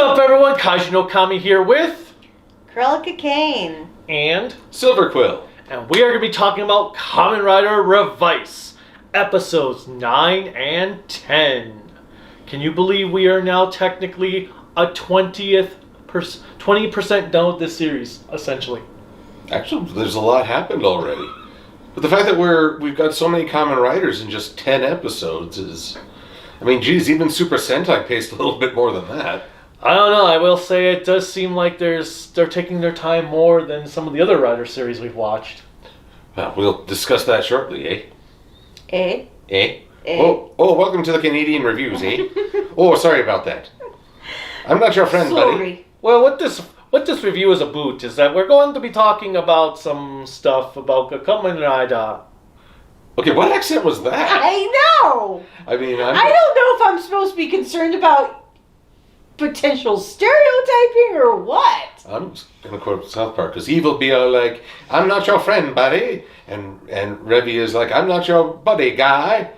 up, everyone? Kaiju no Kami here with... Krelika Kane. And... Silver Quill. And we are going to be talking about Kamen Rider Revice, episodes 9 and 10. Can you believe we are now technically a 20% done with this series, essentially? Actually, there's a lot happened already. But the fact that we've got so many Kamen Riders in just 10 episodes is... I mean, geez, even Super Sentai paced a little bit more than that. I don't know. I will say it does seem like they're taking their time more than some of the other Rider series we've watched. Well, we'll discuss that shortly, eh? Eh? Eh? Oh, welcome to the Canadian reviews, eh? Oh, sorry about that. I'm not your friend, buddy. Well, what this review is about is that we're going to be talking about some stuff about Kamen Rider. Okay, what accent was that? I know! I mean, I don't know if I'm supposed to be concerned about potential stereotyping or what. I'm just going to quote South Park, because Eve will be all like, I'm not your friend, buddy. And Revy is like, I'm not your buddy, guy.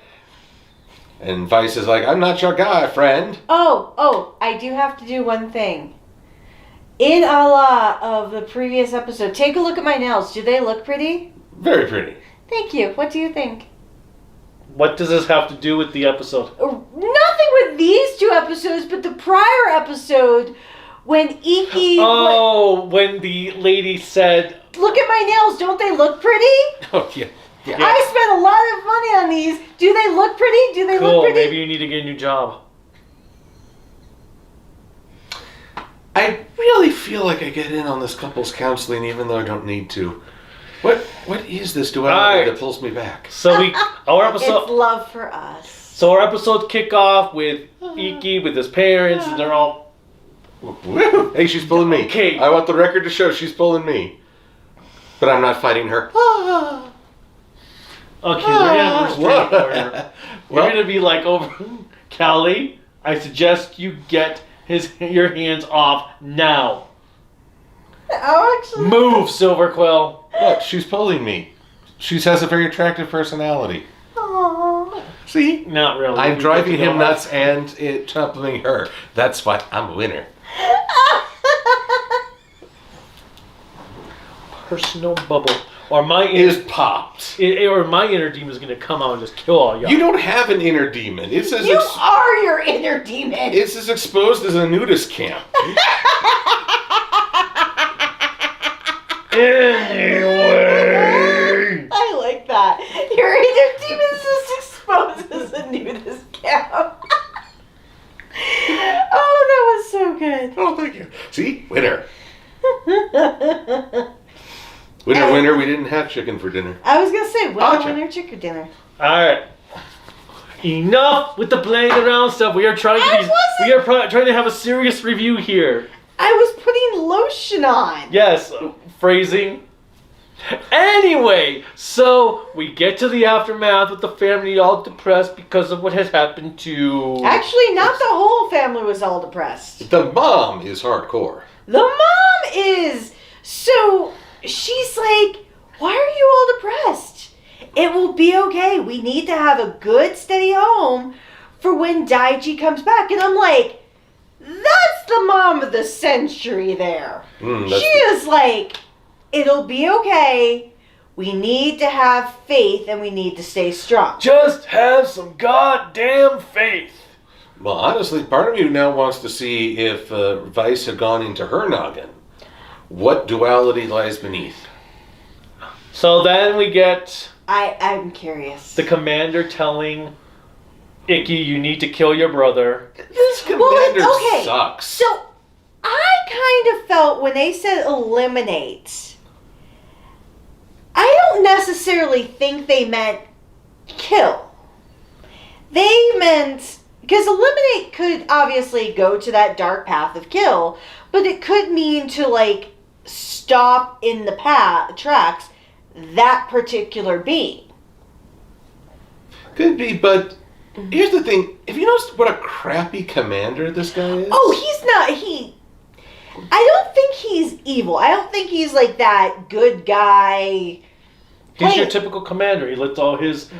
And Vice is like, I'm not your guy, friend. Oh, I do have to do one thing. In a la of the previous episode, take a look at my nails. Do they look pretty? Very pretty. Thank you. What do you think? What does this have to do with the episode? Nothing with these two episodes, but the prior episode when Iki... when the lady said... Look at my nails. Don't they look pretty? Oh, yeah. I spent a lot of money on these. Do they look pretty? Do they look pretty? Maybe you need to get a new job. I really feel like I get in on this couples counseling even though I don't need to. What is this duality that pulls me back? So our episode... It's love for us. So our episodes kick off with Iki with his parents, and they're all... Hey, she's pulling me. Okay. I want the record to show she's pulling me. But I'm not fighting her. Okay, we're gonna have a restraining order. We're gonna be like, over... Callie, I suggest you get your hands off now. Oh, actually... Move, Silver Quill. Look, she's pulling me. She has a very attractive personality. Aww. See? Not really. I'm driving him nuts and toppling her. That's why I'm a winner. Personal bubble. Or my Is popped. Or my inner demon is gonna come out and just kill all y'all. You don't have an inner demon. It's as You are your inner demon. It's as exposed as a nudist camp. Anyway. I like that. Your inner demon is as exposed as a nudist camp. Oh, that was so good. Oh, thank you. See? Winner. Winner, we didn't have chicken for dinner. I was going to say, winner, chicken dinner. Alright. Enough with the playing around stuff. We are trying to have a serious review here. I was putting lotion on. Yes, phrasing. Anyway, so we get to the aftermath with the family all depressed because of what has happened to... Actually, not the whole family was all depressed. The mom is hardcore. The mom is. So she's like, why are you all depressed? It will be okay. We need to have a good, steady home for when Daiji comes back. And I'm like, that's the mom of the century there. She is like, it'll be okay. We need to have faith and we need to stay strong. Just have some goddamn faith. Well, honestly, part of you now wants to see if Vice had gone into her noggin. What duality lies beneath? So then we get... I'm curious. The commander telling Iki, you need to kill your brother. This commander sucks. So I kind of felt when they said eliminate, I don't necessarily think they meant kill. They meant, because eliminate could obviously go to that dark path of kill, but it could mean to like stop in the tracks that particular being. Could be, but here's the thing. Have you noticed what a crappy commander this guy is? Oh, he's not. I don't think he's evil. I don't think he's like that good guy. He's your typical commander. He lets all his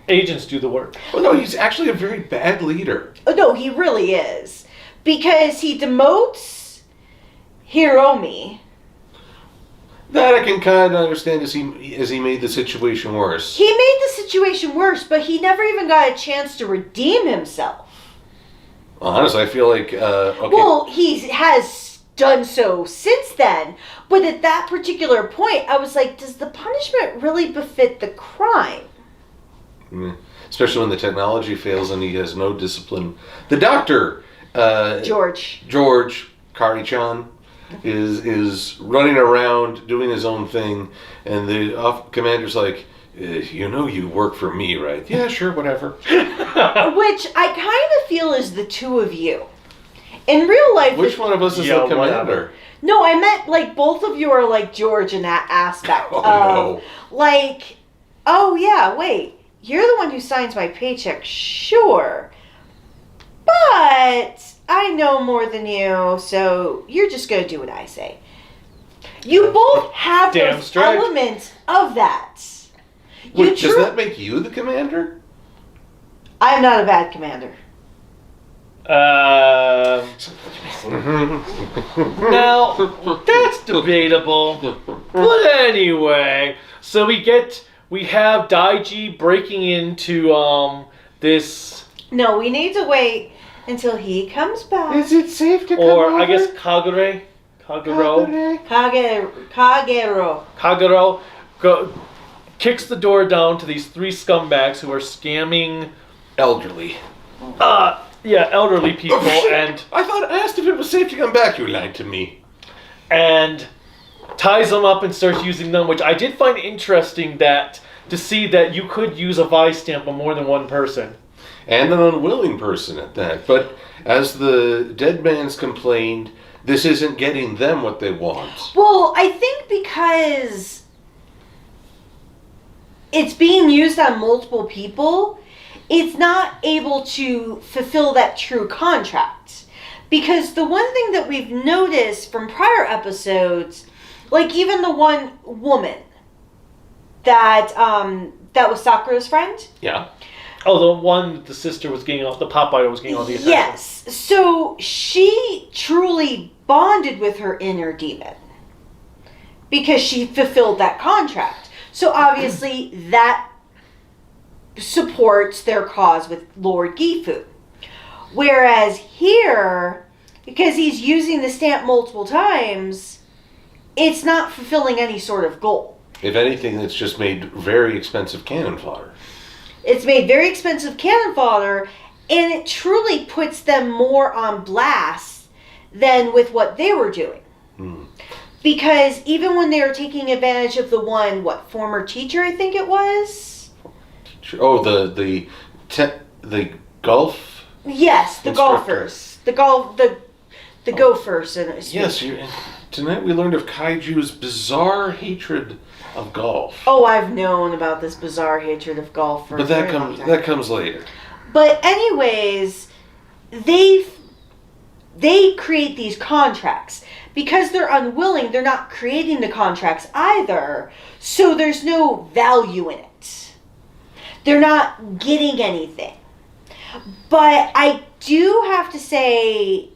agents do the work. Well, no, he's actually a very bad leader. Oh, no, he really is. because he demotes Hiromi. That I can kind of understand as he made the situation worse. He made the situation worse, but he never even got a chance to redeem himself. Honestly, I feel like okay. Well, he has done so since then, but at that particular point, I was like, does the punishment really befit the crime? Especially when the technology fails and he has no discipline. The doctor, George Kari-chan, is running around doing his own thing, and the commander's like, you know you work for me, right? Yeah, sure, whatever. Which I kind of feel is the two of you. In real life... Which one of us is the commander? No, I meant like both of you are like George in that aspect. No. Like, oh yeah, wait, you're the one who signs my paycheck, sure. But I know more than you, so you're just going to do what I say. You both have those elements of that. Wait, does that make you the commander? I'm not a bad commander. Now, that's debatable. But anyway, so we have Daiji breaking into this... No, we need to wait until he comes back. Is it safe to come Or over? I guess Kagero kicks the door down to these three scumbags who are scamming elderly. Elderly people. And I asked if it was safe to come back. You lied to me. And ties them up and starts using them, which I did find interesting to see that you could use a Vice stamp on more than one person. And an unwilling person at that. But as the dead man's complained, this isn't getting them what they want. Well, I think because it's being used on multiple people, it's not able to fulfill that true contract. Because the one thing that we've noticed from prior episodes, like even the one woman that was Sakura's friend. Yeah. Oh, the sister was getting off, the pop idol was getting all the attention. Yes. So she truly bonded with her inner demon because she fulfilled that contract. So obviously that supports their cause with Lord Gifu. Whereas here, because he's using the stamp multiple times, it's not fulfilling any sort of goal. If anything, it's just made very expensive cannon fodder. It's made very expensive cannon fodder, and it truly puts them more on blast than with what they were doing. Because even when they were taking advantage of the one, former teacher, I think it was? Oh, the golf? Yes, the instructor. golfers. The gophers. Yes, tonight we learned of Kaiju's bizarre hatred of golf. Oh, I've known about this bizarre hatred of golf for but that comes later. But anyways, they create these contracts. Because they're unwilling, they're not creating the contracts either. So there's no value in it. They're not getting anything. But I do have to say,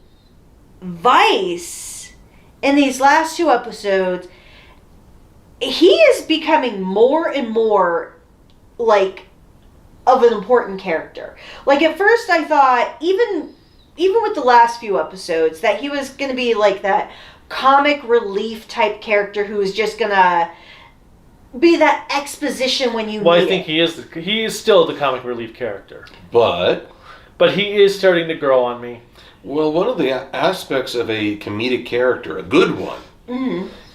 Vice, in these last two episodes, he is becoming more and more of an important character. Like at first I thought, even with the last few episodes, that he was going to be like that comic relief type character who is just going to be that exposition when you need it. Well, I think he is still the comic relief character. But he is starting to grow on me. Well, one of the aspects of a comedic character, a good one,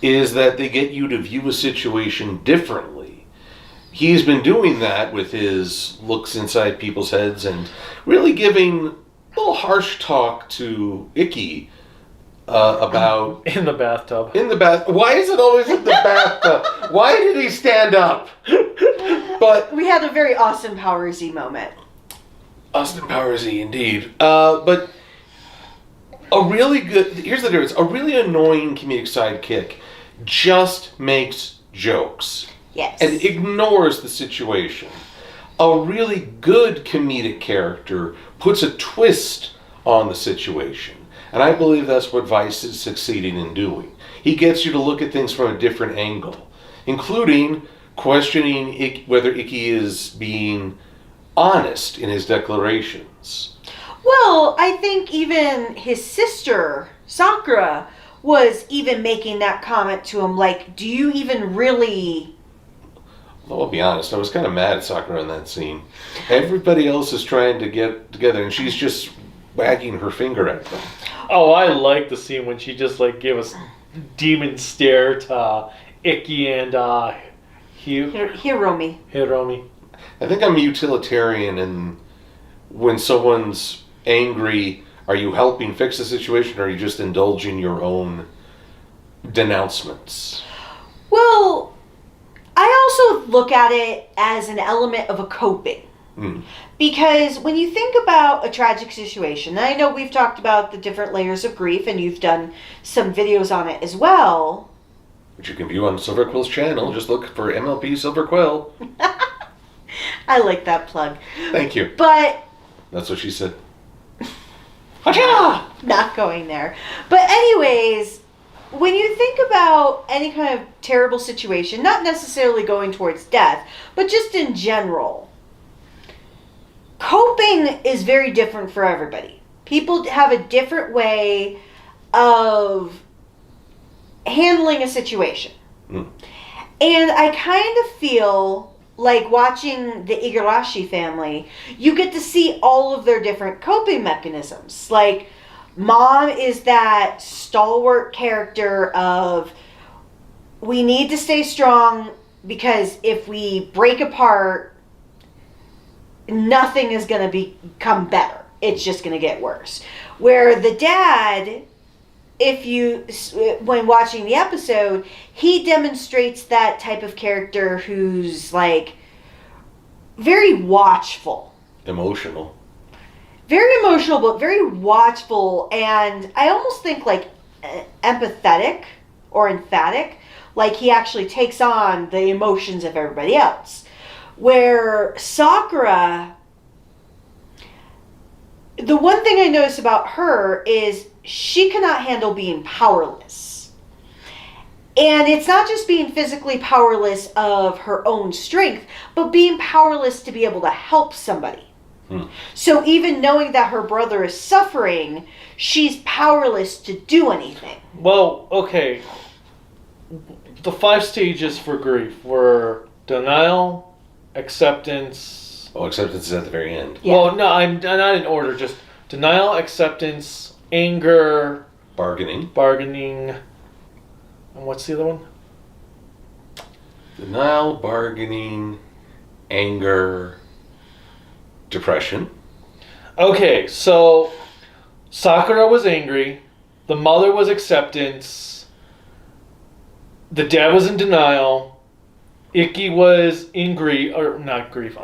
is that they get you to view a situation differently. He's been doing that with his looks inside people's heads and really giving a little harsh talk to Ikki about... In the bathtub. Why is it always in the bathtub? Why did he stand up? But we had a very Austin Powers-y moment. Austin Powers-y, indeed. But a really good... Here's the difference. A really annoying comedic sidekick just makes jokes. Yes. And ignores the situation. A really good comedic character puts a twist on the situation. And I believe that's what Vice is succeeding in doing. He gets you to look at things from a different angle, including questioning whether Ikki is being honest in his declarations. Well, I think even his sister, Sakura, was even making that comment to him, like, do you even really... Well, I'll be honest, I was kind of mad at Sakura in that scene. Everybody else is trying to get together, and she's just wagging her finger at them. Oh, I like the scene when she just like gave us demon stare to Ikki and Hiromi. Hiromi. I think I'm utilitarian, and when someone's angry, are you helping fix the situation, or are you just indulging your own denouncements? Well, I also look at it as an element of a coping. Because when you think about a tragic situation, and I know we've talked about the different layers of grief, and you've done some videos on it as well. Which you can view on Silver Quill's channel. Just look for MLP Silver Quill. I like that plug. Thank you. But... That's what she said. Not going there. But anyways, when you think about any kind of terrible situation, not necessarily going towards death, but just in general, coping is very different for everybody. People have a different way of handling a situation. And I kind of feel like watching the Igarashi family, you get to see all of their different coping mechanisms. Like, Mom is that stalwart character of, we need to stay strong because if we break apart, nothing is going to become better. It's just going to get worse. Where the dad, when watching the episode, he demonstrates that type of character who's like very watchful. Emotional. Very emotional, but very watchful, and I almost think like empathetic or emphatic. Like he actually takes on the emotions of everybody else. Where Sakura, the one thing I notice about her is she cannot handle being powerless. And it's not just being physically powerless of her own strength, but being powerless to be able to help somebody. So even knowing that her brother is suffering, she's powerless to do anything. Well, okay. The 5 stages for grief were denial, acceptance... Oh, acceptance is at the very end. Yeah. Well, no, I'm not in order. Just denial, acceptance, anger... Bargaining... And what's the other one? Denial, bargaining, anger... Depression. Okay, so Sakura was angry, the mother was acceptance, the dad was in denial, Ikki was in grief, or not grief,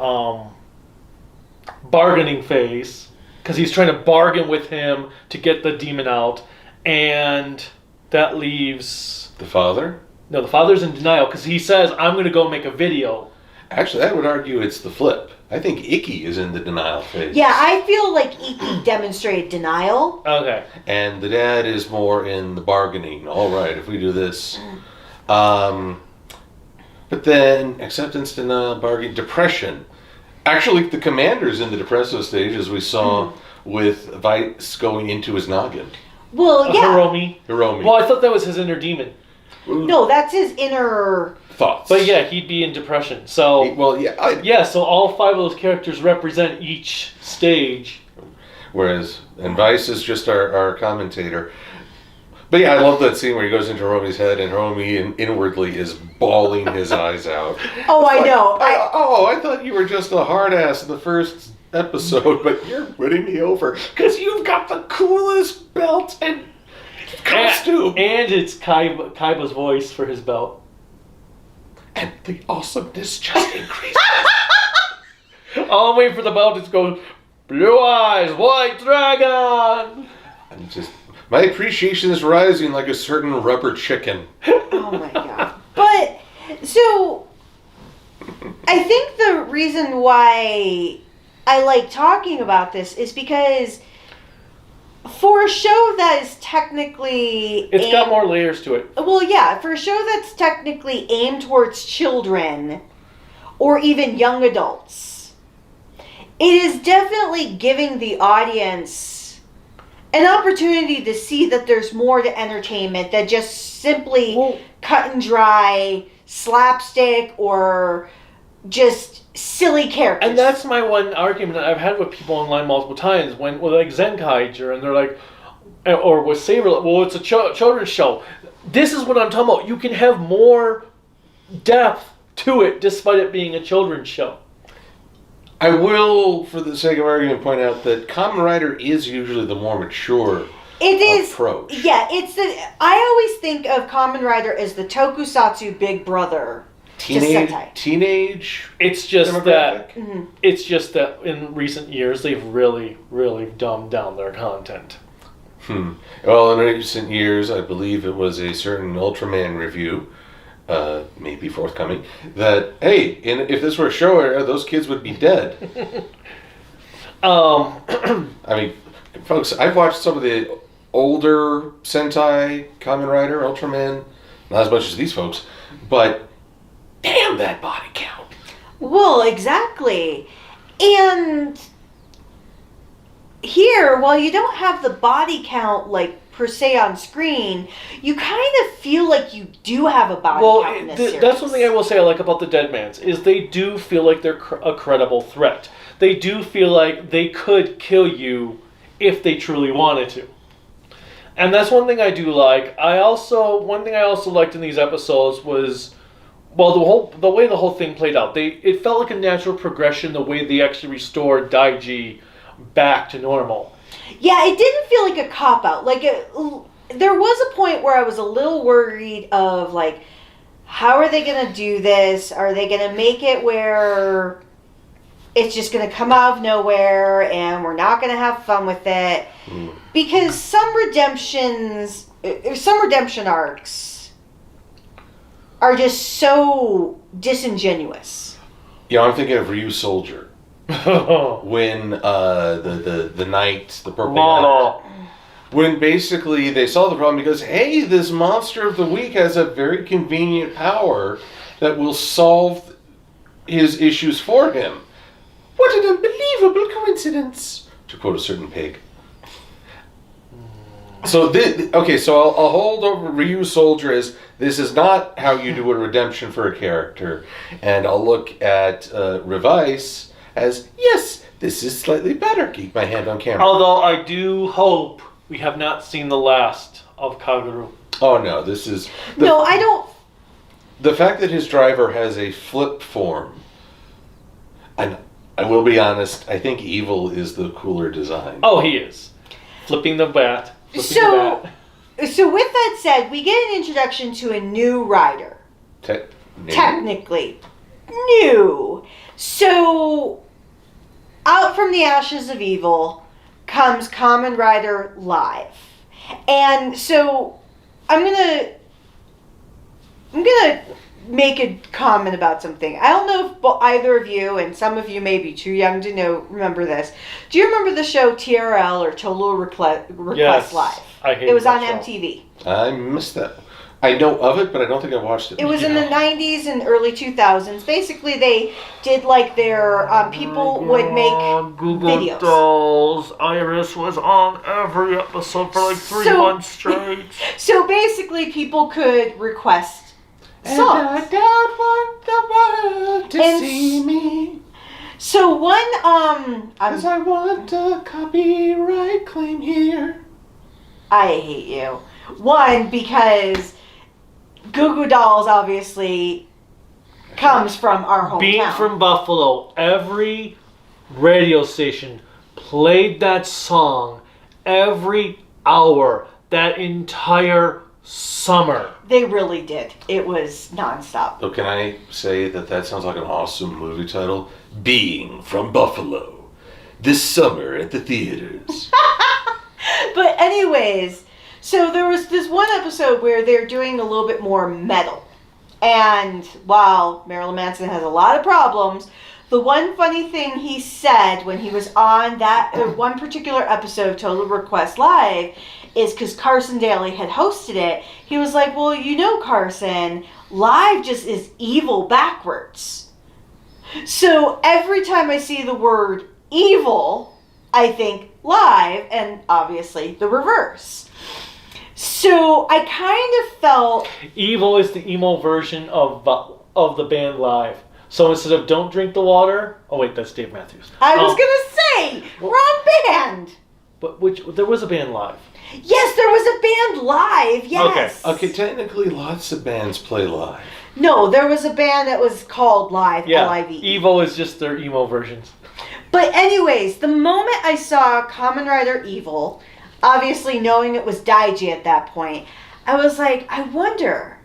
bargaining phase, because he's trying to bargain with him to get the demon out, and that leaves... The father? No, the father's in denial, because he says, I'm going to go make a video. Actually, I would argue it's the flip. I think Ikki is in the denial phase. Yeah, I feel like Ikki demonstrated denial. Okay. And the dad is more in the bargaining. All right, if we do this. But then acceptance, denial, bargaining, depression. Actually, the commander's in the depressive stage, as we saw with Vice going into his noggin. Well, yeah. Hiromi. Well, I thought that was his inner demon. No, that's his inner... Thoughts. But yeah, he'd be in depression. So so all 5 of those characters represent each stage. Whereas, and Vice is just our commentator. But yeah, I love that scene where he goes into Hiromi's head and Hiromi inwardly is bawling his eyes out. Oh, I know. I thought you were just a hard ass in the first episode, but you're winning me over because you've got the coolest belt and costume. And it's Kaiba's voice for his belt. And the awesomeness just increases. I'll wait for the belt to go, blue eyes, white dragon. And just, my appreciation is rising like a certain rubber chicken. Oh my god. But, so, I think the reason why I like talking about this is because For a show that is technically... It's got more layers to it. Well, yeah, for a show that's technically aimed towards children or even young adults, it is definitely giving the audience an opportunity to see that there's more to entertainment than just simply cut and dry slapstick or just silly characters. And that's my one argument that I've had with people online multiple times when, with like Zen Kaiju, and they're like, or with Saber, well, it's a children's show. This is what I'm talking about. You can have more depth to it despite it being a children's show. I will, for the sake of argument, point out that Kamen Rider is usually the more mature approach. Yeah, I always think of Kamen Rider as the tokusatsu big brother. Teenage. It's just that. It's just that in recent years they've really, really dumbed down their content. Well, in recent years, I believe it was a certain Ultraman review, maybe forthcoming, that if this were a show era, those kids would be dead. I mean, folks, I've watched some of the older Sentai, Kamen Rider, Ultraman, not as much as these folks, but damn that body count. Well, exactly. And here, while you don't have the body count, like, per se on screen, you kind of feel like you do have a body count in this series. That's one thing I will say I like about the Deadmans, is they do feel like they're a credible threat. They do feel like they could kill you if they truly wanted to. And that's one thing I do like. One thing I also liked in these episodes was, well, the way the whole thing played out. It felt like a natural progression, the way they actually restored Daiji back to normal. Yeah, it didn't feel like a cop-out. Like, there was a point where I was a little worried of, like, how are they going to do this? Are they going to make it where it's just going to come out of nowhere and we're not going to have fun with it? Because some redemption arcs are just so disingenuous. Yeah, I'm thinking of Ryu Soldier. When the knight, the purple knight, when basically they solve the problem because, hey, this monster of the week has a very convenient power that will solve his issues for him. What an unbelievable coincidence, to quote a certain pig. So I'll hold over Ryu Soldier as this is not how you do a redemption for a character, and I'll look at Revice as, yes, this is slightly better. Keep my hand on camera. Although I do hope we have not seen the last of Kaguru. Oh no, this is... No, I don't... The fact that his driver has a flip form, and I will be honest, I think Evil is the cooler design. Oh, he is. Flipping the bat. So with that said, we get an introduction to a new rider. Technically. New. So, out from the ashes of Evil comes Kamen Rider Live. And so, I'm gonna make a comment about something. I don't know if either of you, and some of you may be too young to remember this. Do you remember the show TRL or Total Request Live? I hate it was on show. MTV. I missed that. I know of it, but I don't think I watched it. It was in the 90s and early 2000s. Basically, they did like their, people would make Google videos. Dolls. Iris was on every episode for like 3 months straight. So basically, people could request songs. And I don't want the world to see me. So one, Because I want a copyright claim here. I hate you. One, because Goo Goo Dolls obviously comes from our hometown. Being from Buffalo, every radio station played that song every hour that entire summer. They really did. It was nonstop. So can I say that sounds like an awesome movie title? Being from Buffalo. This summer at the theaters. But anyways, so there was this one episode where they're doing a little bit more metal. And while Marilyn Manson has a lot of problems, The one funny thing he said when he was on that one particular episode of Total Request Live is because Carson Daly had hosted it. He was like, well, you know, Carson, live just is evil backwards. So every time I see the word evil, I think live, and obviously the reverse. So I kind of felt... Evil is the emo version of the band Live. So instead of Don't Drink the Water... Oh, wait, that's Dave Matthews. I was going to say, wrong band. But there was a band Live. Yes, there was a band Live, yes. Okay, technically lots of bands play live. No, there was a band that was called Live, Yeah, L-I-V. Evo is just their emo versions. But anyways, the moment I saw Kamen Rider Evil, obviously knowing it was Daiji at that point, I was like, I wonder,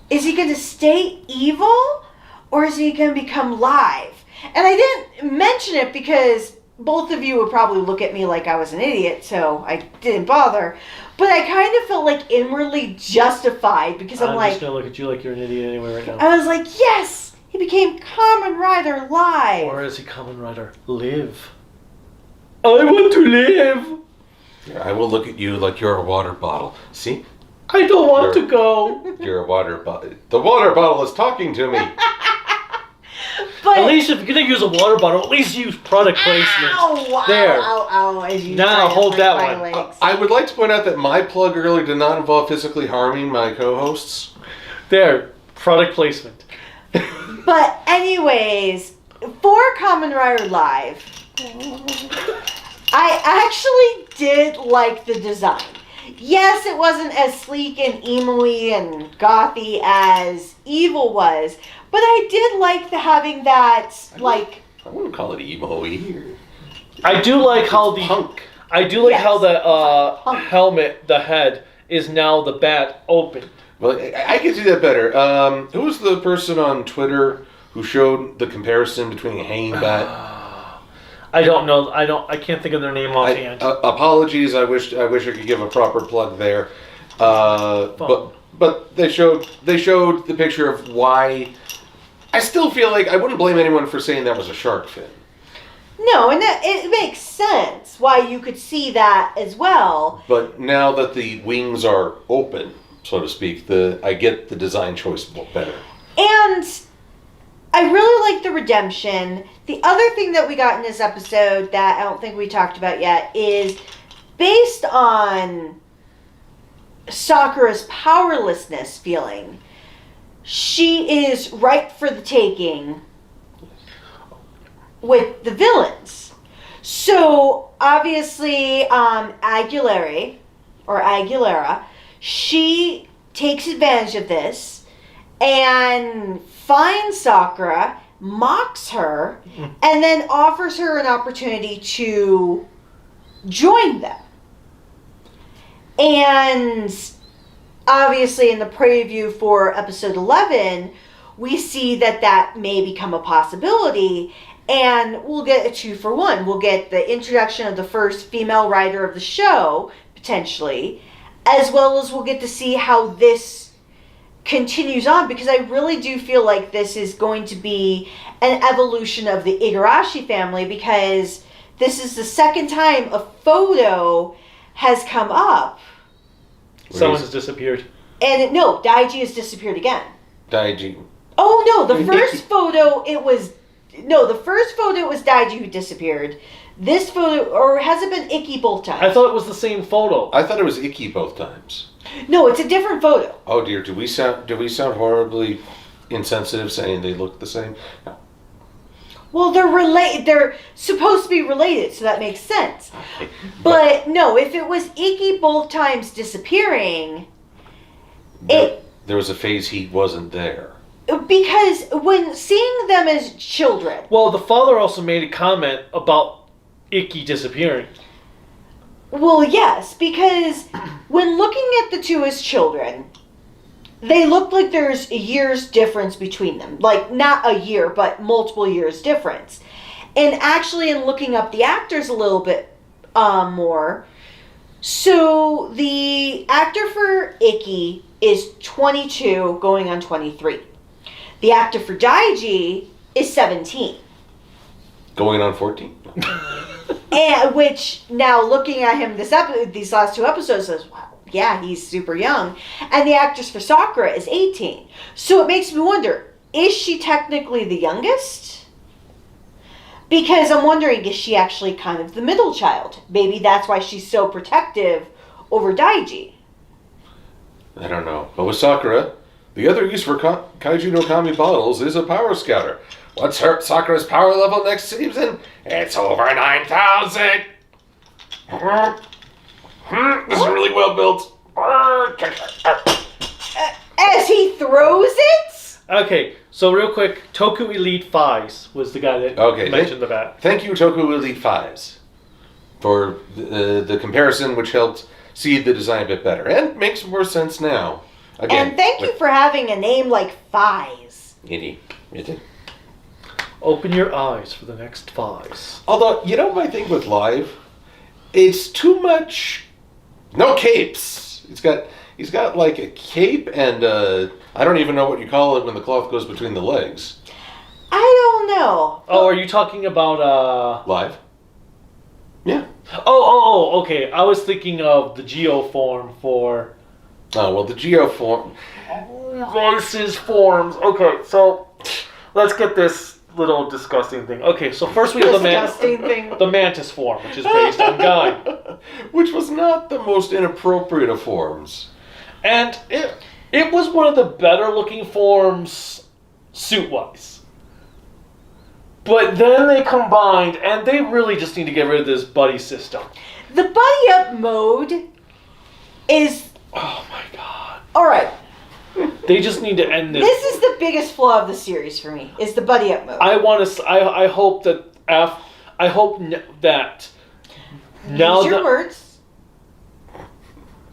is he going to stay evil or is he going to become live? And I didn't mention it because both of you would probably look at me like I was an idiot, so I didn't bother. But I kind of felt like inwardly justified because I'm like... just going to look at you like you're an idiot anyway right now. I was like, yes! He became Kamen Rider Live! Or is he Kamen Rider Live? I want to live! I will look at you like you're a water bottle. See? I don't want to go. You're a water bottle. The water bottle is talking to me. But, at least if you're going to use a water bottle, at least use product placement. Ow, there. Ow, as you Now, try to hold break that my one. legs. I would like to point out that my plug earlier did not involve physically harming my co-hosts. There. Product placement. But anyways, for Kamen Rider Live, I actually did like the design. Yes, it wasn't as sleek and emo-y and gothy as Evil was, but I did like having that, like... I wouldn't call it emo either. I do like how the... Punk. I do like Yes. how the helmet, the head, is now the bat open. Well, I can see that better. Who was the person on Twitter who showed the comparison between a hanging bat? I don't know. I can't think of their name offhand. Apologies. I wish I could give a proper plug there. But they showed the picture of why. I still feel like I wouldn't blame anyone for saying that was a shark fin. No, and it makes sense why you could see that as well. But now that the wings are open, so to speak, I get the design choice better. And I really like the redemption. The other thing that we got in this episode that I don't think we talked about yet is based on Sakura's powerlessness feeling. She is ripe for the taking with the villains. So obviously Aguilera, she takes advantage of this and finds Sakura, mocks her, and then offers her an opportunity to join them. And obviously in the preview for episode 11, we see that may become a possibility, and we'll get a 2-for-1. We'll get the introduction of the first female writer of the show, potentially, as well as we'll get to see how this continues on, because I really do feel like this is going to be an evolution of the Igarashi family, because this is the second time a photo has come up. Someone has disappeared. And Daiji has disappeared again. Daiji. Oh no, the first photo it was Daiji who disappeared. This photo, or has it been Ikki both times? I thought it was the same photo. I thought it was Ikki both times. No, it's a different photo. Oh dear, do we sound horribly insensitive saying they look the same? No. Well, they're supposed to be related, so that makes sense. Okay. But no, if it was Ikki both times disappearing, there was a phase he wasn't there. Because when seeing them as children... Well, the father also made a comment about Ikki disappearing. Well, yes, because when looking at the two as children, they look like there's a year's difference between them. Like, not a year, but multiple years difference. And actually, in looking up the actors a little bit more, so the actor for Ikki is 22, going on 23. The actor for Daiji is 17. Going on 14. And which, now looking at him these last 2 episodes, says, wow, yeah, he's super young. And the actress for Sakura is 18. So it makes me wonder, is she technically the youngest? Because I'm wondering, is she actually kind of the middle child? Maybe that's why she's so protective over Daiji. I don't know. But with Sakura, the other use for Kaiju no Kami bottles is a power scouter. What's Sakura's power level next season? It's over 9,000! This is really well built. As he throws it? Okay, so real quick, Toku Elite Fives was the guy that mentioned the bat. Thank you, Toku Elite Fives, for the comparison, which helped see the design a bit better. And makes more sense now. Again, and thank you for having a name like Fives. It did. Open your eyes for the next Fives. Although, you know my thing with live? It's too much... No capes! He's got like a cape and I don't even know what you call it when the cloth goes between the legs. I don't know. Oh, are you talking about Live? Yeah. Oh, okay. I was thinking of the geoform for Oh, well, the geoform... Vice's forms. Okay, so let's get this little disgusting thing. Okay, so first we have the mantis form, which is based on Guy. Which was not the most inappropriate of forms. And it was one of the better looking forms suit-wise. But then they combined, and they really just need to get rid of this buddy system. The buddy up mode is... Oh my god. Alright. They just need to end this. This is the biggest flaw of the series for me, is the buddy up mode. I hope that now Use your words.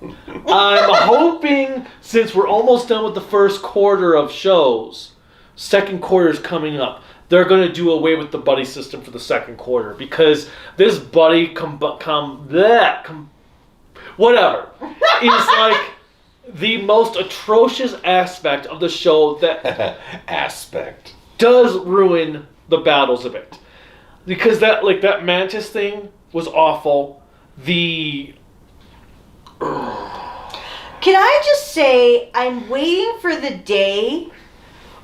I'm hoping, since we're almost done with the first quarter of shows, second quarter is coming up, they're going to do away with the buddy system for the second quarter, because this buddy whatever is like the most atrocious aspect of the show that does ruin the battles a bit, because that mantis thing was awful. Can I just say, I'm waiting for the day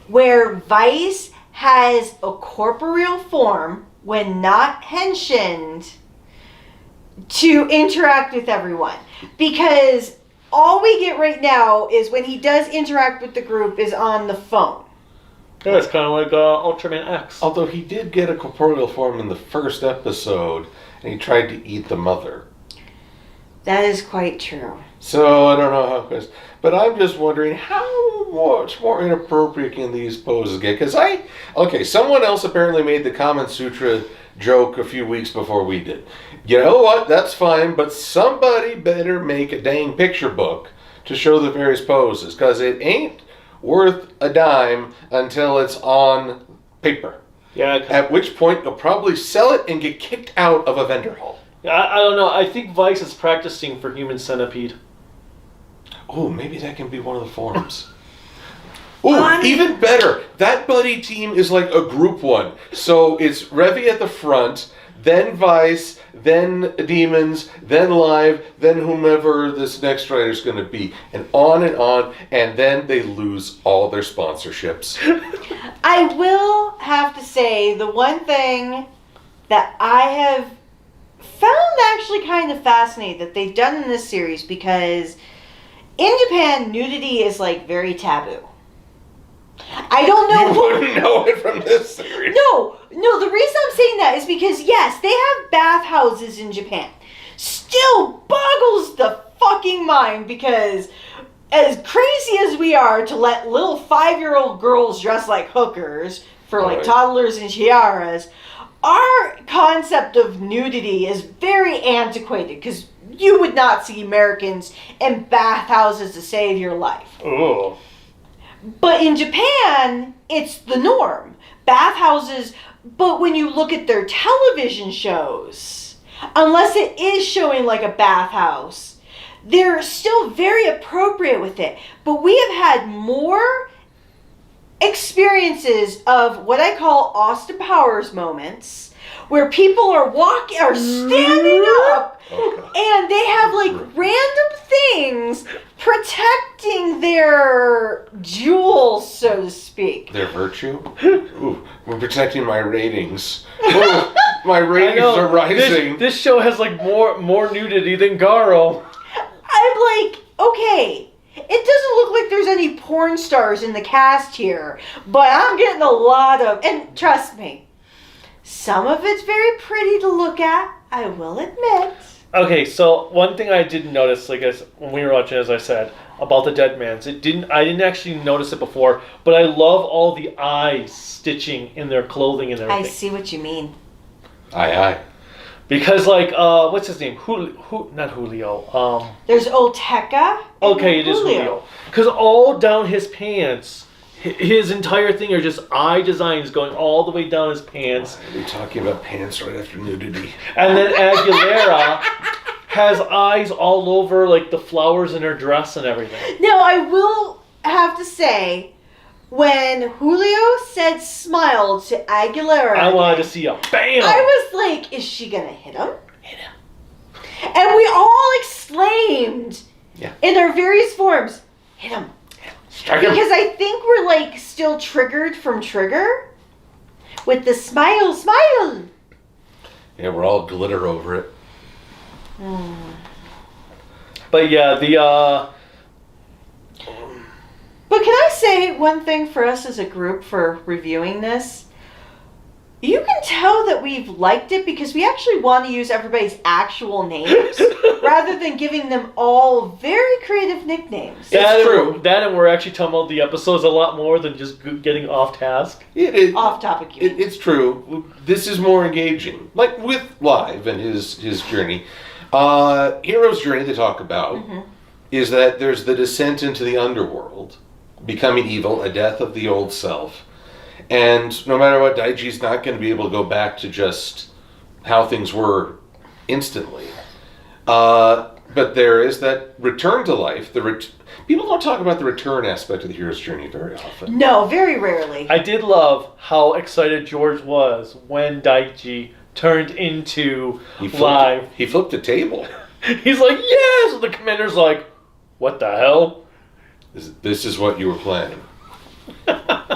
where Vice has a corporeal form, when not henshined, to interact with everyone. Because all we get right now is when he does interact with the group is on the phone. Yeah, it's kind of like Ultraman X. Although he did get a corporeal form in the first episode, and he tried to eat the mother. That is quite true. So, I don't know how it goes. But I'm just wondering, how much more inappropriate can these poses get? Because someone else apparently made the Kamen Sutra joke a few weeks before we did. You know what? That's fine, but somebody better make a dang picture book to show the various poses, because it ain't worth a dime until it's on paper. Yeah. At which point you'll probably sell it and get kicked out of a vendor hall. I don't know. I think Vice is practicing for Human Centipede. Oh, maybe that can be one of the forms. Oh, even better. That buddy team is like a group one. So it's Revi at the front, then Vice, then Demons, then Live, then whomever this next writer's going to be. And then they lose all their sponsorships. I will have to say, the one thing that I have found actually kind of fascinating that they've done in this series, because in Japan, nudity is like very taboo. I don't know. You wouldn't know it from this series. No, the reason I'm saying that is because, yes, they have bathhouses in Japan. Still boggles the fucking mind, because as crazy as we are to let little 5-year-old girls dress like hookers for like toddlers and tiaras, our concept of nudity is very antiquated, because you would not see Americans in bathhouses to save your life. Oh. But in Japan, it's the norm. Bathhouses, but when you look at their television shows, unless it is showing like a bathhouse, they're still very appropriate with it. But we have had more experiences of what I call Austin Powers moments, where people are standing up, and they have like random things protecting their jewels, so to speak. Their virtue? Ooh, we're protecting my ratings. Ooh, my ratings are rising. This show has like more nudity than Garo. I'm like, okay, it doesn't look like there's any porn stars in the cast here, but I'm getting a lot of, and trust me, some of it's very pretty to look at, I will admit. Okay, so one thing I didn't notice, like when we were watching, as I said, about the dead mans, I didn't actually notice it before, but I love all the eyes stitching in their clothing and everything. I see what you mean. Aye. Because like, what's his name? Not Julio. There's Olteca. Okay, it is Julio. Because all down his pants, his entire thing are just eye designs going all the way down his pants. Why are we talking about pants right after nudity? And then Aguilera has eyes all over like the flowers in her dress and everything. Now, I will have to say, when Julio said smile to Aguilera, I wanted to see a BAM! I was like, is she going to hit him? Hit him. And we all exclaimed in our various forms, hit him. Strike him. Because I think we're like still triggered from Trigger with the smile. Yeah, we're all glitter over it. But yeah, But can I say one thing for us as a group for reviewing this? You can tell that we've liked it because we actually want to use everybody's actual names rather than giving them all very creative nicknames. It's true. That and we're actually talking about the episodes a lot more than just getting off task. Off topic. It's true. This is more engaging. Like with Live and his journey. Hero's journey they talk about is that there's the descent into the underworld, becoming evil, a death of the old self. And no matter what, Daiji's not going to be able to go back to just how things were instantly. But there is that return to life. People don't talk about the return aspect of the hero's journey very often. No, very rarely. I did love how excited George was when Daiji turned into Live. He flipped a table. He's like, yes! And the commander's like, what the hell? This is what you were planning.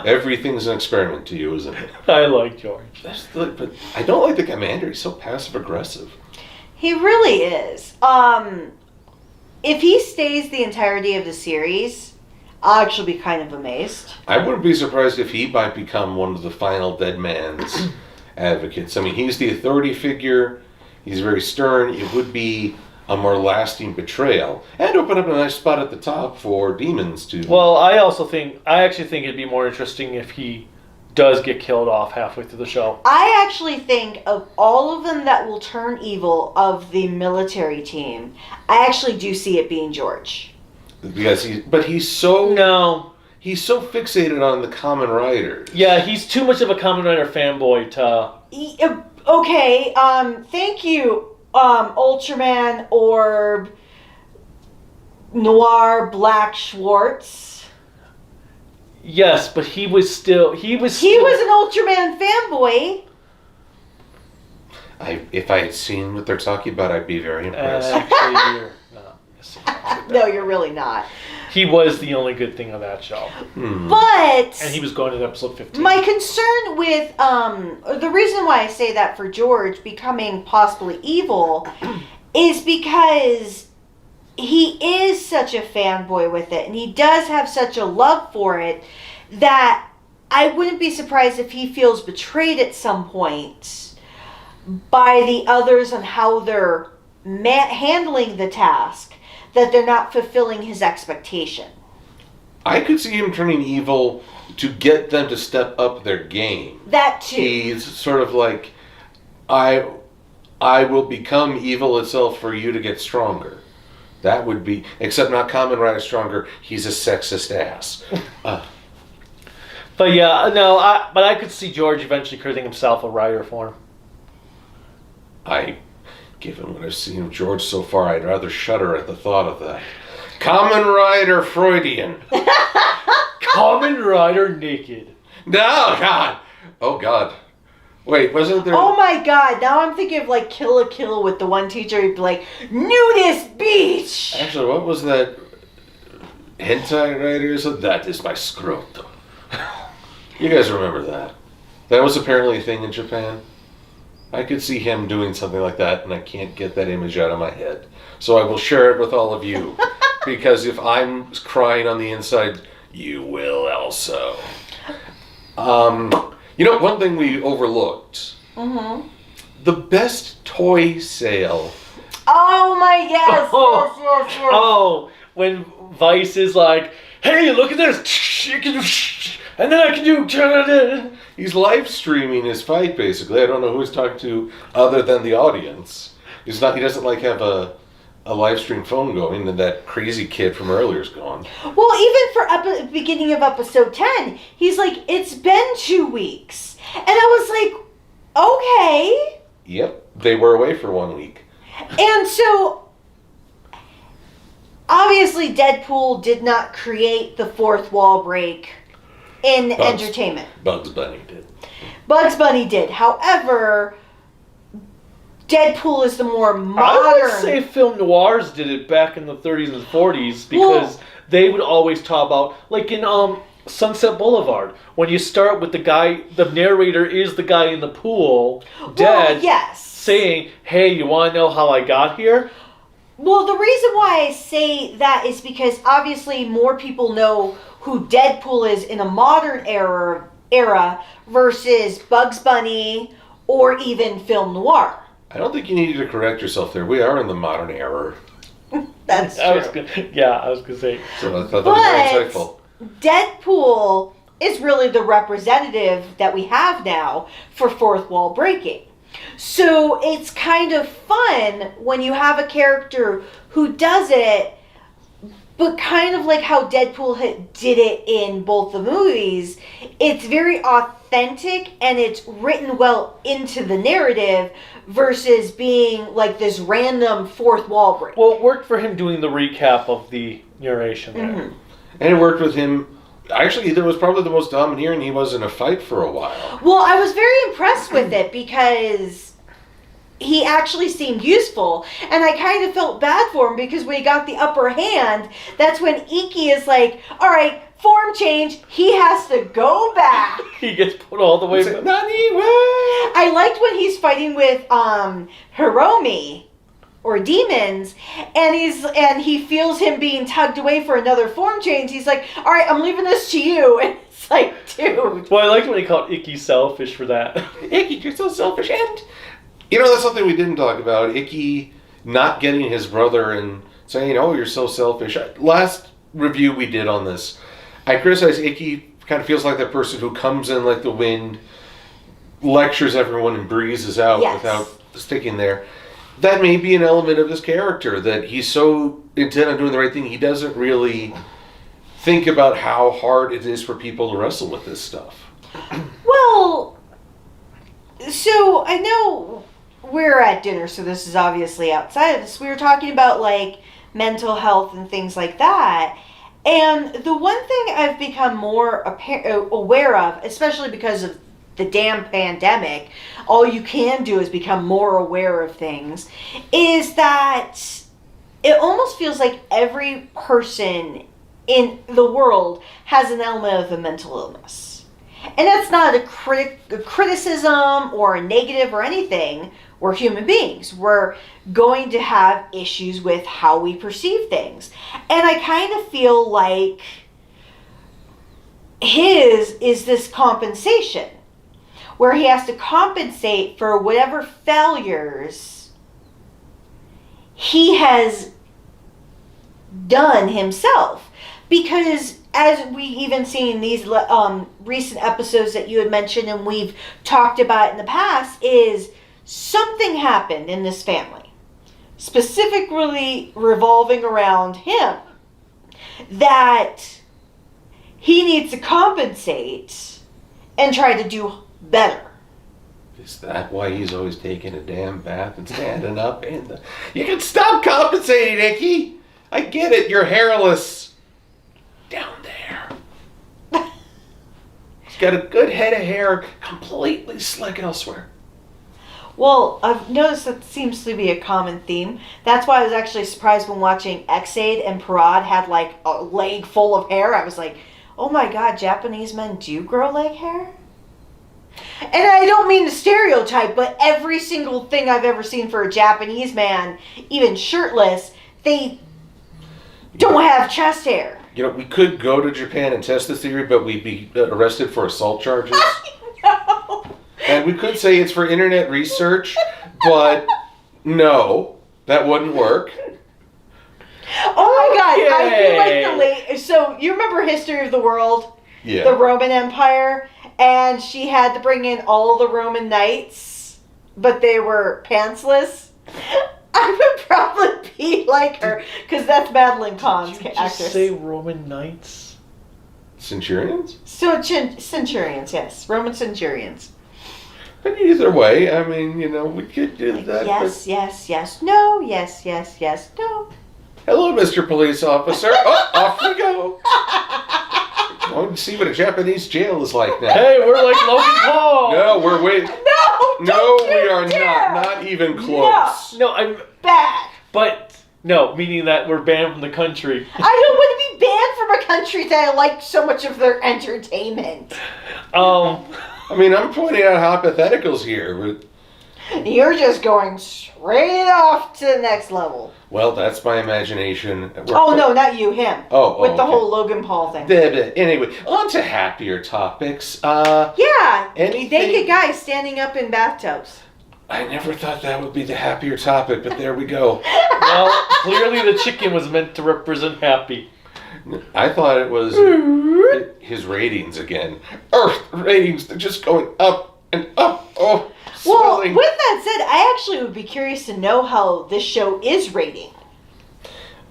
Everything's an experiment to you, isn't it? I like George. But I don't like the commander. He's so passive-aggressive. He really is. If he stays the entirety of the series, I'll actually be kind of amazed. I wouldn't be surprised if he might become one of the final Dead Man's advocates. I mean, he's the authority figure. He's very stern. It would be a more lasting betrayal and open up a nice spot at the top for demons to... Well, I actually think it'd be more interesting if he does get killed off halfway through the show. I actually think of all of them that will turn evil of the military team, I actually do see it being George. Because he's so fixated on the Kamen Riders. Yeah, he's too much of a Kamen Rider fanboy to... Okay, thank you, Ultraman, Orb, Noir, Black, Schwartz. Yes, but he was an Ultraman fanboy. If I had seen what they're talking about, I'd be very impressed. Actually, you're not. No, you're really not. He was the only good thing on that show. But... And he was going to episode 15. My concern with... the reason why I say that for George becoming possibly evil is because he is such a fanboy with it, and he does have such a love for it, that I wouldn't be surprised if he feels betrayed at some point by the others on how they're handling the task, that they're not fulfilling his expectation. I could see him turning evil to get them to step up their game. That too. He's sort of like, I will become evil itself for you to get stronger. That would be, except not Kamen Rider Stronger, he's a sexist ass. But yeah, no, I could see George eventually creating himself a rider form. Given what I've seen of George so far, I'd rather shudder at the thought of that. Kamen Rider Freudian. Kamen Rider naked. No, God. Oh, God. Wait, wasn't there? Oh my god, now I'm thinking of like Kill la Kill with the one teacher who'd be like, nudist beach! Actually, what was that? Hentai writer? So that is my scrotum. You guys remember that? That was apparently a thing in Japan. I could see him doing something like that, and I can't get that image out of my head. So I will share it with all of you. Because if I'm crying on the inside, you will also. You know, one thing we overlooked. Mm-hmm. The best toy sale. Oh my yes! Oh, when Vice is like, hey, look at this! You can do, and then I can do. He's live streaming his fight, basically. I don't know who he's talking to other than the audience. He doesn't like have a live stream phone going, and that crazy kid from earlier is gone. Well, even for beginning of episode 10, he's like, it's been 2 weeks. And I was like, okay. Yep, they were away for 1 week. And so, obviously, Deadpool did not create the fourth wall break in entertainment. Bugs Bunny did. Bugs Bunny did. However, Deadpool is the more modern. I would say film noirs did it back in the 30s and 40s because they would always talk about, like in Sunset Boulevard, when you start with the guy, the narrator is the guy in the pool, dead, yes. saying, hey, you want to know how I got here? Well, the reason why I say that is because obviously more people know who Deadpool is in a modern era versus Bugs Bunny or even film noir. I don't think you needed to correct yourself there. We are in the modern era. That's true. I was going to say. So I thought that was very insightful. Deadpool is really the representative that we have now for fourth wall breaking. So it's kind of fun when you have a character who does it, but kind of like how Deadpool did it in both the movies. It's very authentic and it's written well into the narrative versus being like this random fourth wall break. Well, it worked for him doing the recap of the narration there. Mm-hmm. And it worked with him. Actually, there was probably the most domineering he was in a fight for a while. Well, I was very impressed with it because he actually seemed useful. And I kind of felt bad for him because when he got the upper hand, that's when Iki is like, all right, form change. He has to go back. He gets put all the way back. I liked when he's fighting with Hiromi or demons, and he feels him being tugged away for another form change. He's like, all right, I'm leaving this to you. And it's like, dude. Well, I liked when he called Icky selfish for that. Icky, you're so selfish. And, you know, that's something we didn't talk about. Icky not getting his brother and saying, oh, you're so selfish. Last review we did on this, I criticized Icky. Kind of feels like that person who comes in like the wind, lectures everyone and breezes out without sticking there. That may be an element of his character, that he's so intent on doing the right thing, he doesn't really think about how hard it is for people to wrestle with this stuff. Well, so I know we're at dinner, so this is obviously outside of this. We were talking about like mental health and things like that. And the one thing I've become more aware of, especially because of the damn pandemic, all you can do is become more aware of things, is that it almost feels like every person in the world has an element of a mental illness. And that's not a criticism or a negative or anything. We're human beings. We're going to have issues with how we perceive things. And I kind of feel like his is this compensation, where he has to compensate for whatever failures he has done himself. Because as we even seen in these recent episodes that you had mentioned and we've talked about in the past, is something happened in this family, specifically revolving around him, that he needs to compensate and try to do better. Is that why he's always taking a damn bath and standing up in the... You can stop compensating, Icky! I get it, you're hairless. Down there. got a good head of hair, completely slick elsewhere. Well, I've noticed that seems to be a common theme. That's why I was actually surprised when watching X-Aid and Parad had like a leg full of hair. I was like, oh my god, Japanese men do grow leg hair? And I don't mean to stereotype, but every single thing I've ever seen for a Japanese man, even shirtless, they don't have chest hair. You know, we could go to Japan and test the theory, but we'd be arrested for assault charges. No. And we could say it's for internet research, but no, that wouldn't work. Oh my god, I feel Okay. like so you remember History of the World? Yeah. The Roman Empire, and she had to bring in all the Roman knights, but they were pantsless. I would probably be like her, because that's Madeline Kahn's Did you actress. just say Roman Knights? Centurions? So centurions, yes, Roman centurions. But either way, I mean, you know, we could do that. Yes, yes, yes, no, yes, yes, yes, no. Hello, Mr. Police Officer. Oh, off we go. Going to see what a Japanese jail is like now. Hey, we're like Logan Paul. No, we're waiting. No, No, don't we you are dare. not even close. No, I'm. Bad. But no, meaning that we're banned from the country. I don't want to be banned from a country that I like so much of their entertainment. I mean, I'm pointing out hypotheticals here. But, You're just going straight off to the next level. well, that's my imagination. Oh, no, not you, him. Oh, With the okay. whole Logan Paul thing. Anyway, on to happier topics. Yeah, Anything- naked guys standing up in bathtubs. I never thought that would be the happier topic, but there we go. Well, clearly the chicken was meant to represent happy. I thought it was his ratings again. Earth ratings, they're just going up and up. Oh, Well, swelling. with that said, I actually would be curious to know how this show is rating.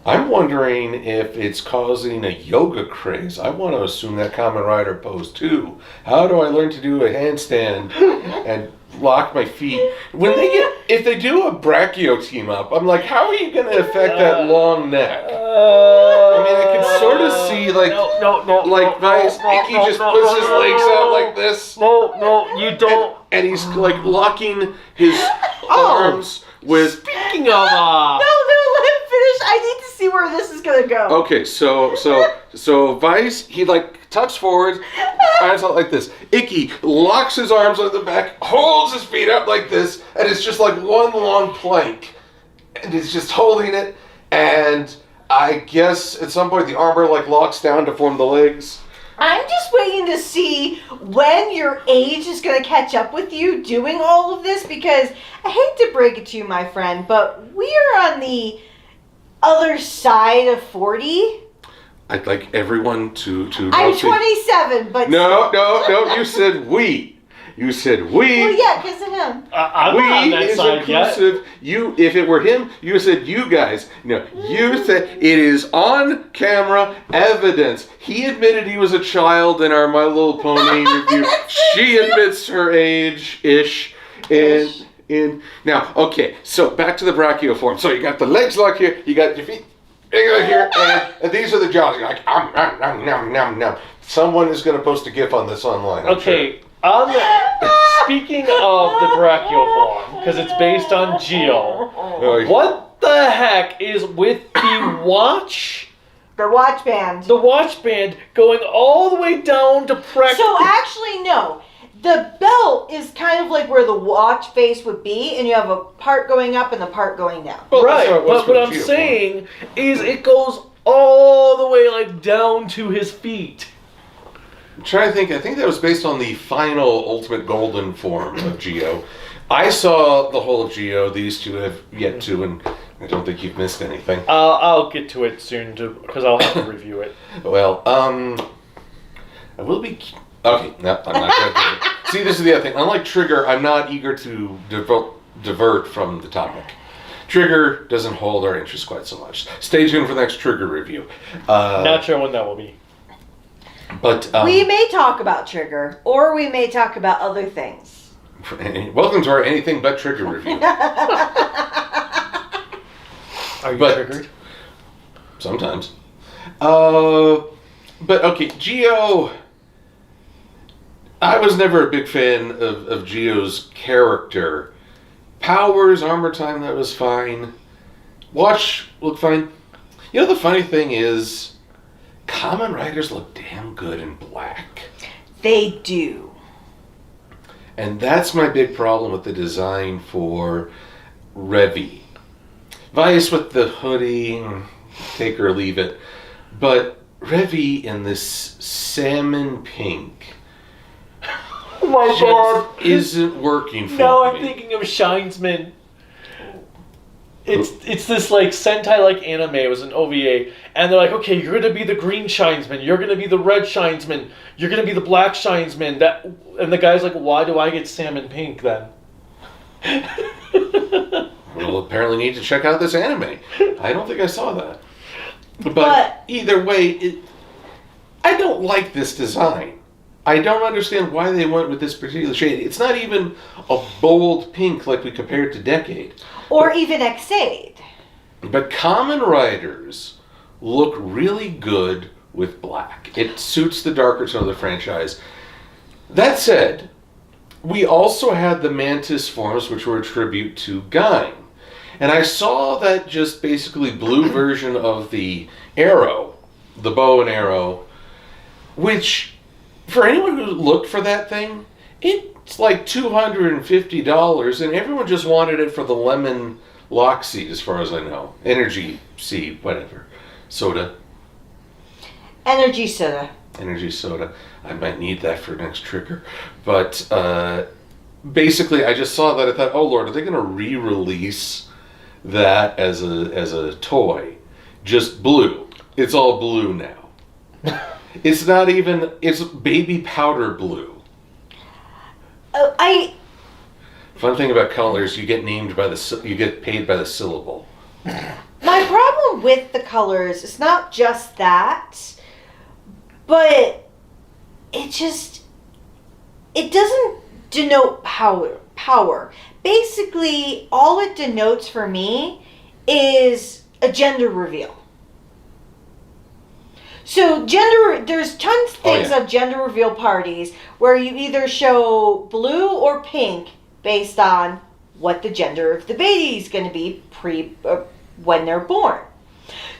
I'm wondering if it's causing a yoga craze. I want to assume that Kamen Rider pose too. How do I learn to do a handstand and lock my feet? If they do a brachio team up, I'm like, how are you going to affect that long neck? I mean, I can sort of see like Vice, Icky just puts his legs out like this. No, you don't. And he's like locking his arms with. Speaking of, No, let him finish. I need to see where this is going to go. Okay, so Vice, he like tucks forward, arms out like this. Icky locks his arms on the back, holds his feet up like this, and it's just like one long plank. And he's just holding it, and I guess at some point the armor like locks down to form the legs. I'm just waiting to see when your age is going to catch up with you doing all of this, because I hate to break it to you, my friend, but we are on the other side of 40. I'd like everyone to I'm rotate. 27, but... No, you said we. You said we. Well, yeah, because of him. I'm We not on that is side yet. inclusive. You, if it were him, you said you guys. No, you said it is on camera evidence. He admitted he was a child in our My Little Pony review. She admits her age-ish. In now, okay. So back to the brachio form. So you got the legs locked here. You got your feet here, and these are the jaws. You're like nom. Someone is going to post a GIF on this online. I'm sure. Okay, speaking of the brachio form, because it's based on Geo, Oh, what the heck is with the watch? The watch band. The watch band going all the way down to practice. So actually, no. The belt is kind of like where the watch face would be, and you have a part going up and the part going down. Well, right, that's how it was but for what the I'm Geo saying is it goes all the way like down to his feet. I'm trying to think. I think that was based on the final Ultimate Golden form of Geo. I saw the whole of Geo. These two have yet to, and I don't think you've missed anything. I'll get to it soon because I'll have to review it. Well, I will be. Okay, no, I'm not going to do it. See, this is the other thing. Unlike Trigger, I'm not eager to divert from the topic. Trigger doesn't hold our interest quite so much. Stay tuned for the next Trigger review. Not sure when that will be. But We may talk about Trigger, or we may talk about other things. welcome to our Anything But Trigger review. Are you But- triggered? Sometimes. But okay, Geo. I was never a big fan of Geo's character. Powers, armor time, that was fine. Watch looked fine. You know, the funny thing is, Kamen Riders look damn good in black. They do. And that's my big problem with the design for Revi. Vice with the hoodie, take or leave it. But Revi in this salmon pink Oh my god. isn't working for No, I'm me. thinking of Shinesman. It's this like Sentai like anime. It was an OVA, and they're like, okay, you're gonna be the green Shinesman, you're gonna be the red Shinesman, you're gonna be the black Shinesman. And the guy's like, why do I get salmon pink then? We'll apparently need to check out this anime. I don't think I saw that. But either way, I don't like this design. I don't understand why they went with this particular shade. It's not even a bold pink like we compared to Decade. Or even Xaid. But Kamen Riders look really good with black. It suits the darker tone of the franchise. That said, we also had the Mantis forms, which were a tribute to Gaim. And I saw that just basically blue version of the arrow, the bow and arrow, which, for anyone who looked for that thing, it's like $250, and everyone just wanted it for the lemon lock seed, as far as I know. Energy seed, whatever. Soda. Energy soda. Energy soda. I might need that for next trigger. But basically, I just saw that. I thought, oh Lord, are they going to re-release that as a toy? Just blue. It's all blue now. It's not even. It's baby powder blue. Fun thing about colors, you get named by you get paid by the syllable. My problem with the colors is not just that, but it doesn't denote power. Basically, all it denotes for me is a gender reveal. So there's tons of things of gender reveal parties where you either show blue or pink based on what the gender of the baby is going to be when they're born.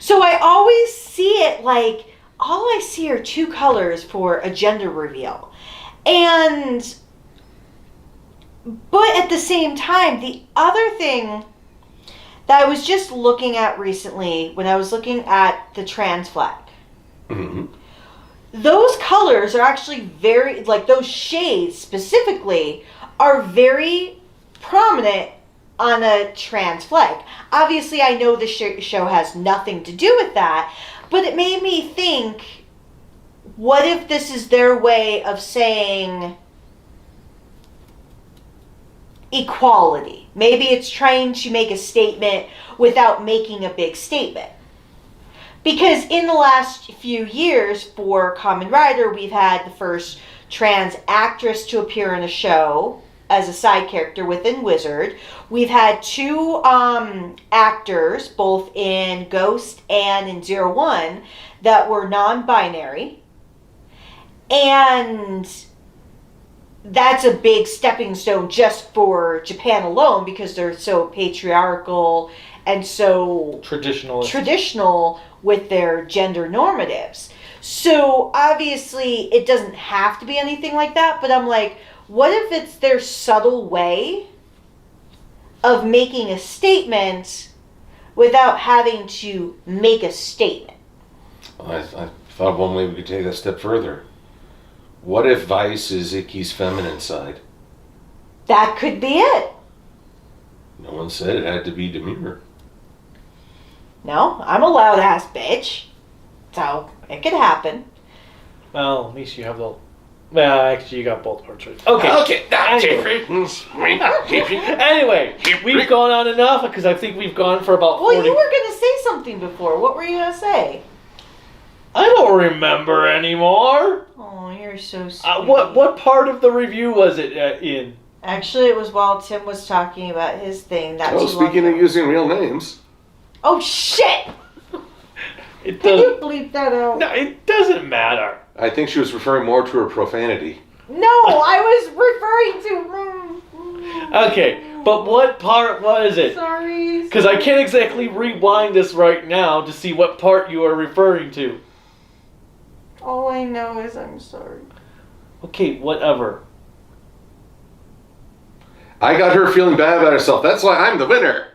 So I always see it like all I see are two colors for a gender reveal. But at the same time, the other thing that I was just looking at recently when I was looking at the trans flag, Mm-hmm. those colors are actually very, like those shades specifically, are very prominent on a trans flag. Obviously, I know the show has nothing to do with that, but it made me think, what if this is their way of saying equality? Maybe it's trying to make a statement without making a big statement. Because in the last few years for Kamen Rider, we've had the first trans actress to appear in a show as a side character within Wizard. We've had two actors, both in Ghost and in 01, that were non-binary. And that's a big stepping stone just for Japan alone, because they're so patriarchal and so traditional with their gender normatives. So obviously it doesn't have to be anything like that, but I'm like, what if it's their subtle way of making a statement without having to make a statement? I thought one way we could take that a step further. What if Vice is Icky's feminine side? That could be it. No one said it had to be demure. No, I'm a loud ass bitch. So it could happen. Well, at least you have the... Well, actually, you got both parts right. Okay. Anyway, we've gone on enough because I think we've gone for about 40... Well, you were going to say something before. What were you going to say? I don't remember anymore. Oh, you're so sweet. What part of the review was it in? Actually, it was while Tim was talking about his thing. Speaking of using real names. Oh, shit! It Can does... you bleep that out? No, it doesn't matter. I think she was referring more to her profanity. No, I was referring to... Okay, but what part was it? Sorry. Because I can't exactly rewind this right now to see what part you are referring to. All I know is I'm sorry. Okay, whatever. I got her feeling bad about herself. That's why I'm the winner.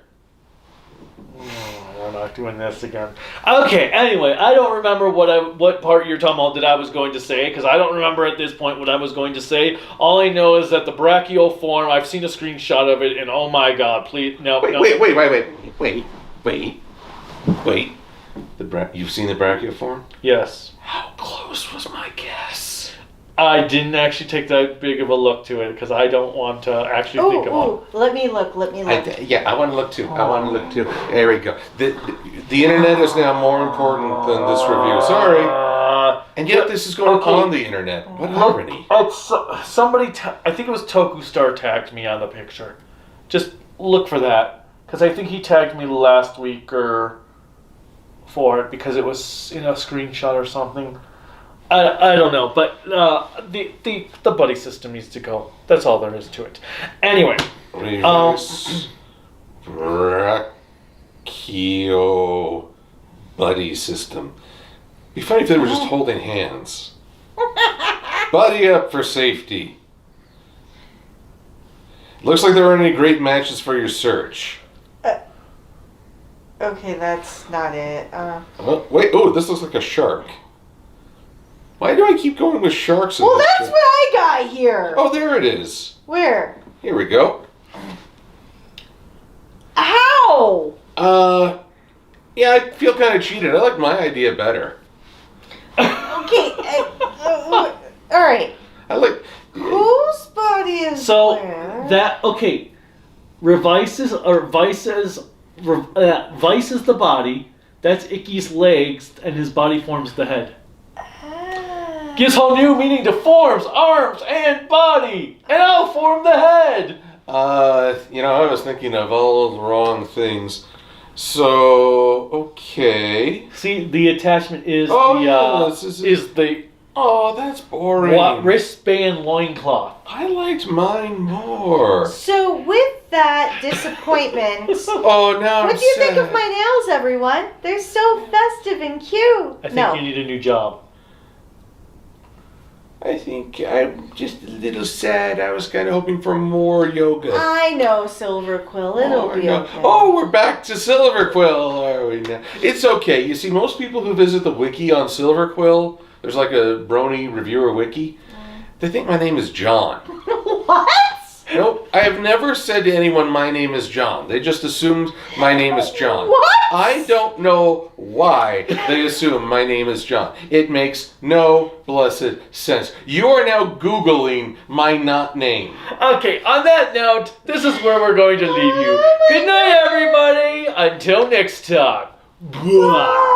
We're not doing this again. Okay, anyway, I don't remember what part you're talking about that I was going to say, because I don't remember at this point what I was going to say. All I know is that the brachial form, I've seen a screenshot of it, and oh my god, please, no. Wait. You've seen the brachial form? Yes. How close was my guess? I didn't actually take that big of a look to it, because I don't want to actually think about it. Let me look. I want to look too. There we go. The internet is now more important than this review. Sorry. And yet this is going on the internet. What irony. Somebody, I think it was Toku Star tagged me on the picture. Just look for that. Because I think he tagged me last week or for it, because it was in a screenshot or something. I don't know, but the buddy system needs to go. That's all there is to it. Anyway, Reverse brachio buddy system. Be funny if they were just holding hands. Buddy up for safety. Looks like there aren't any great matches for your search. Okay, that's not it. Wait, this looks like a shark. Why do I keep going with sharks? Well, that's what I got here. Oh, there it is. Where? Here we go. How? Yeah, I feel kind of cheated. I like my idea better. Okay. All right. I like. Whose body is where? Vice is the body. That's Icky's legs, and his body forms the head. Gives whole new meaning to forms, arms, and body. And I'll form the head. I was thinking of all the wrong things. So, okay. See, the attachment is Oh, that's boring. Wristband loincloth. I liked mine more. So, with that disappointment, Oh, now what do you think of my nails, everyone? They're so festive and cute. I think you need a new job. I think I'm just a little sad. I was kind of hoping for more yoga. I know, Silver Quill. It'll be okay. Oh, we're back to Silver Quill, are we now? It's okay. You see, most people who visit the wiki on Silver Quill, there's like a Brony reviewer wiki, they think my name is John. What? Nope, I have never said to anyone my name is John. They just assumed my name is John. What? I don't know why they assume my name is John. It makes no blessed sense. You are now Googling my not name. Okay, on that note, this is where we're going to leave you. Good night, everybody. Until next time. Blah.